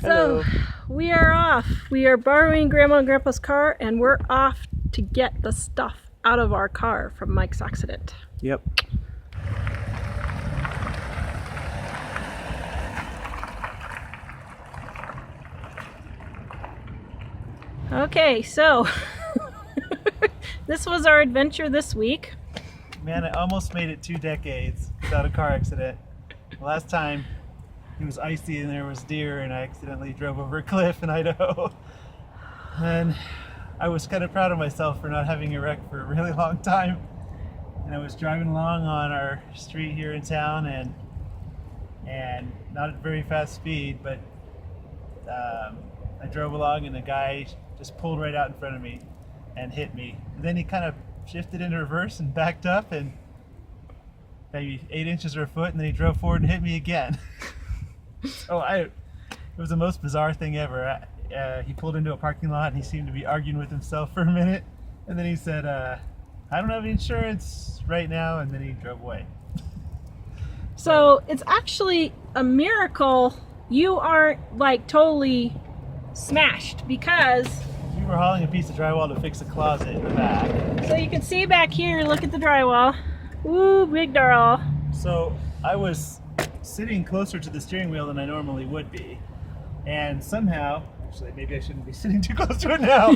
So we are off. We are borrowing Grandma and Grandpa's car and we're off to get the stuff out of our car from Mike's accident. Yep. Okay, so this was our adventure this week. Man, I almost made it 2 decades without a car accident. The last time it was icy and there was deer and I accidentally drove over a cliff in Idaho. And I was kind of proud of myself for not having a wreck for a really long time. And I was driving along on our street here in town and not at very fast speed, but I drove along and the guy just pulled right out in front of me and hit me. And then he kind of shifted into reverse and backed up and maybe 8 inches or a foot, and then he drove forward and hit me again. So it was the most bizarre thing ever. He pulled into a parking lot and he seemed to be arguing with himself for a minute, and then he said, I don't have any insurance right now, and then he drove away. So it's actually a miracle you aren't like totally smashed, because we were hauling a piece of drywall to fix a closet in the back. So you can see back here, look at the drywall. Ooh, big girl. So I was sitting closer to the steering wheel than I normally would be, and somehow, actually maybe I shouldn't be sitting too close to it now,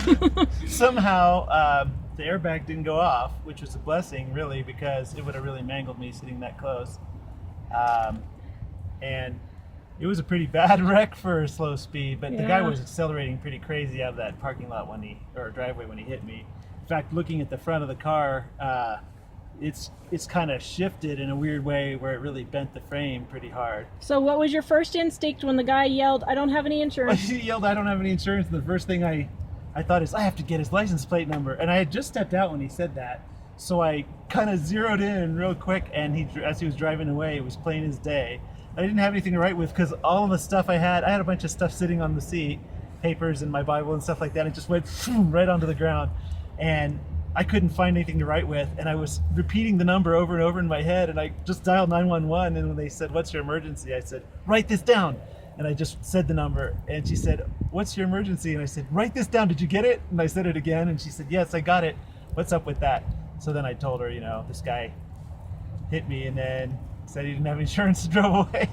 somehow the airbag didn't go off, which was a blessing really, because it would have really mangled me sitting that close. And it was a pretty bad wreck for a slow speed, but the guy was accelerating pretty crazy out of that parking lot or driveway when he hit me. In fact, looking at the front of the car, it's kind of shifted in a weird way where it really bent the frame pretty hard. So what was your first instinct when the guy yelled, "I don't have any insurance"? He yelled, "I don't have any insurance." And the first thing I thought is, I have to get his license plate number. And I had just stepped out when he said that. So I kind of zeroed in real quick, and as he was driving away, it was plain as day. I didn't have anything to write with because all of the stuff I had a bunch of stuff sitting on the seat, papers and my Bible and stuff like that. It just went right onto the ground. And I couldn't find anything to write with, and I was repeating the number over and over in my head, and I just dialed 911, and when they said, "What's your emergency?" I said, "Write this down." And I just said the number, and she said, "What's your emergency?" And I said, "Write this down. Did you get it?" And I said it again, and she said, "Yes, I got it. What's up with that?" So then I told her, this guy hit me and then said he didn't have insurance and drove away.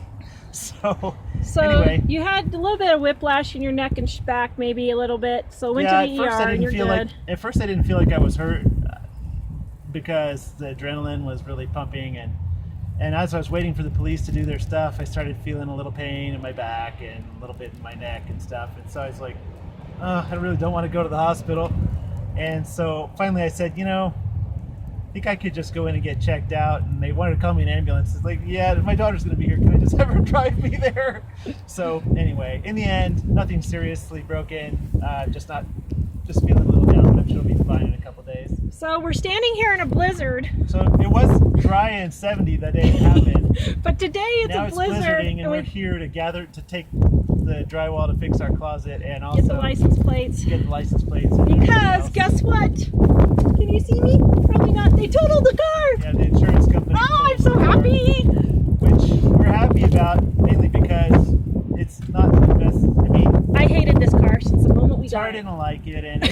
So anyway. You had a little bit of whiplash in your neck and back, maybe a little bit. So went to the ER and you're good. At first I didn't feel like I was hurt because the adrenaline was really pumping, and as I was waiting for the police to do their stuff, I started feeling a little pain in my back and a little bit in my neck and stuff. And so I was like, I really don't want to go to the hospital. And so finally I said, I think I could just go in and get checked out, and they wanted to call me an ambulance. It's like, yeah, my daughter's going to be here. Can I just have her drive me there? So anyway, in the end, nothing seriously broken. Just feeling a little down, but I'm sure it'll be fine in a couple days. So we're standing here in a blizzard. So it was dry and 70 the day it happened. But today it's now a blizzard. Now it's blizzarding, and we're here to take the drywall to fix our closet and also get the license plates. Because guess what? Can you see me? Probably not. They totaled the car. Yeah, the insurance company. Oh, I'm so happy. Which we're happy about, mainly because it's not the best. I hated this car since the moment we got it. I didn't like it, and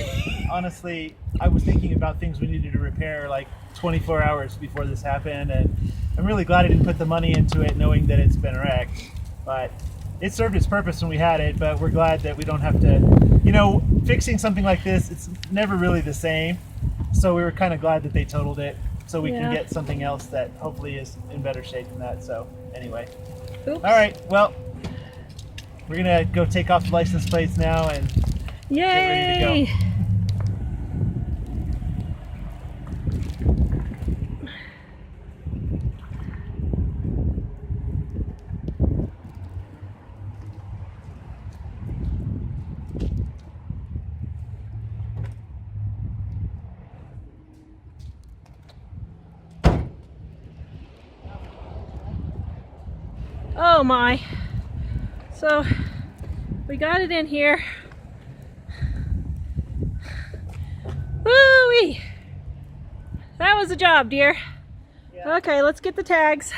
honestly, I was thinking about things we needed to repair like 24 hours before this happened, and I'm really glad I didn't put the money into it, knowing that it's been wrecked. But it served its purpose when we had it, but we're glad that we don't have to, fixing something like this, it's never really the same. So we were kind of glad that they totaled it, so we can get something else that hopefully is in better shape than that. So anyway. Oops. All right, well, we're gonna go take off the license plates now and get ready to go. Oh my. So we got it in here. Woo-wee! That was a job, dear. Yeah. Okay, let's get the tags.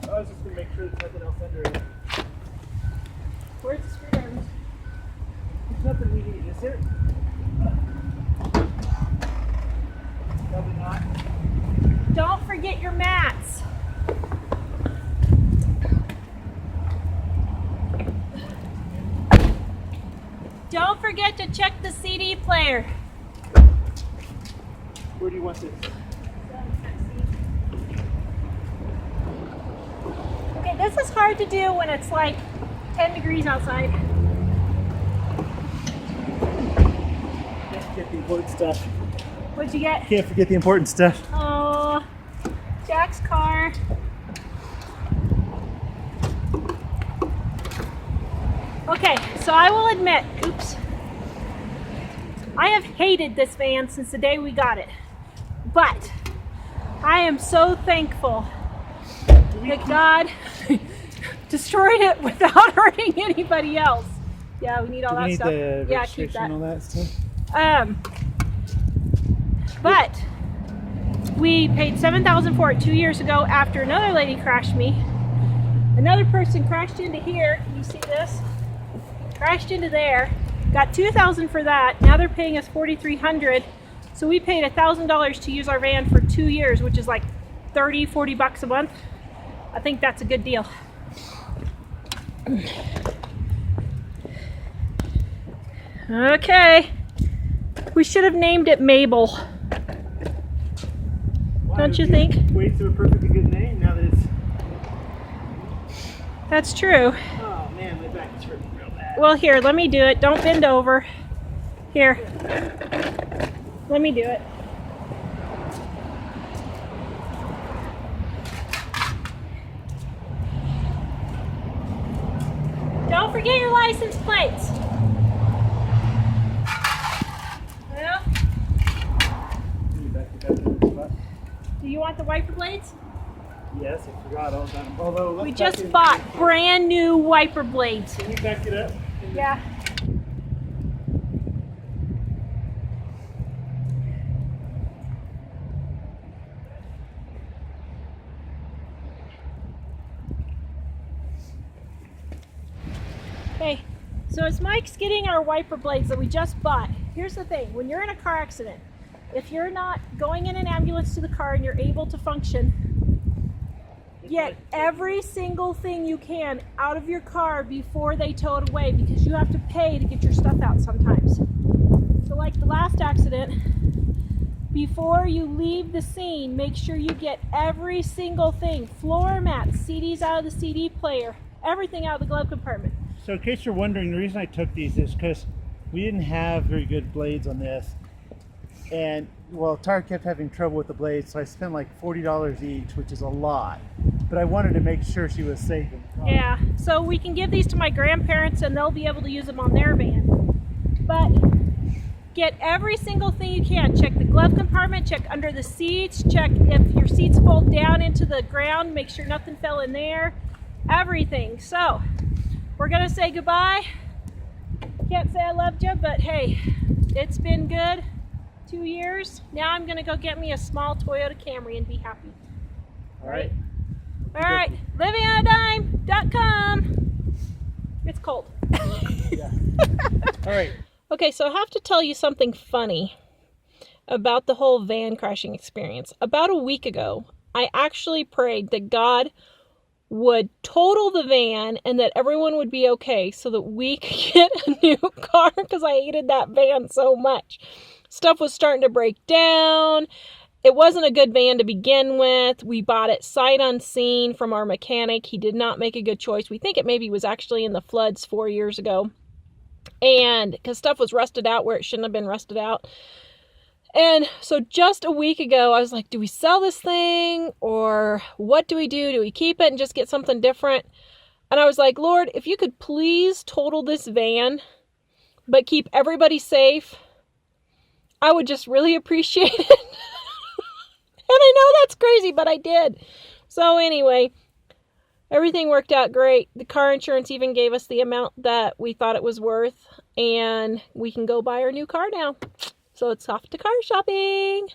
I was just going to make sure there's nothing else under it. Where's the screwdriver? nothing we need, is there? Probably not. Don't forget your mats. Don't forget to check the CD player. Where do you want this? Okay, this is hard to do when it's like 10 degrees outside. Can't forget the important stuff. What'd you get? Can't forget the important stuff. Oh, Jack's car. Okay, so I will admit, oops, I have hated this van since the day we got it. But I am so thankful that God destroyed it without hurting anybody else. Yeah, we need all that stuff. The Yeah, keep that. and all that stuff. But we paid $7,000 for it 2 years ago after another lady crashed me. Another person crashed into here. Can you see this? Crashed into there. Got $2,000 for that. Now they're paying us $4,300. So we paid $1,000 to use our van for 2 years, which is like 30, 40 bucks a month. I think that's a good deal. Okay. We should have named it Mabel. Don't you think? Wait for a perfectly good name now that it's... That's true. Oh man, my back is hurting real bad. Well, here, let me do it. Don't bend over. Here. Let me do it. Don't forget your license plates. Well, do you want the wiper blades? Yes, I forgot all about them. Although, We just bought brand new wiper blades. Can you back it up? Yeah. Okay, so as Mike's getting our wiper blades that we just bought, here's the thing. When you're in a car accident, if you're not going in an ambulance to the car and you're able to function, get every single thing you can out of your car before they tow it away, because you have to pay to get your stuff out sometimes. So like the last accident, before you leave the scene, make sure you get every single thing. Floor mats, CDs out of the CD player, everything out of the glove compartment. So in case you're wondering, the reason I took these is because we didn't have very good blades on this. And well, Tara kept having trouble with the blades, so I spent like $40 each, which is a lot. But I wanted to make sure she was safe in the car. Yeah, so we can give these to my grandparents and they'll be able to use them on their van. But get every single thing you can. Check the glove compartment, check under the seats, check if your seats fold down into the ground, make sure nothing fell in there, everything. So we're gonna say goodbye. Can't say I loved you, but hey, it's been good. 2 years. Now I'm gonna go get me a small Toyota Camry and be happy. All right. All right, livingonadime.com. It's cold. Yeah. All right. Okay, so I have to tell you something funny about the whole van crashing experience. About a week ago, I actually prayed that God would total the van and that everyone would be okay so that we could get a new car, because I hated that van so much. Stuff was starting to break down. It wasn't a good van to begin with. We bought it sight unseen from our mechanic. He did not make a good choice. We think it maybe was actually in the floods 4 years ago. And because stuff was rusted out where it shouldn't have been rusted out. And so just a week ago, I was like, do we sell this thing? Or what do we do? Do we keep it and just get something different? And I was like, Lord, if you could please total this van, but keep everybody safe, I would just really appreciate it. And I know that's crazy, but I did. So anyway, everything worked out great. The car insurance even gave us the amount that we thought it was worth. And we can go buy our new car now. So it's off to car shopping.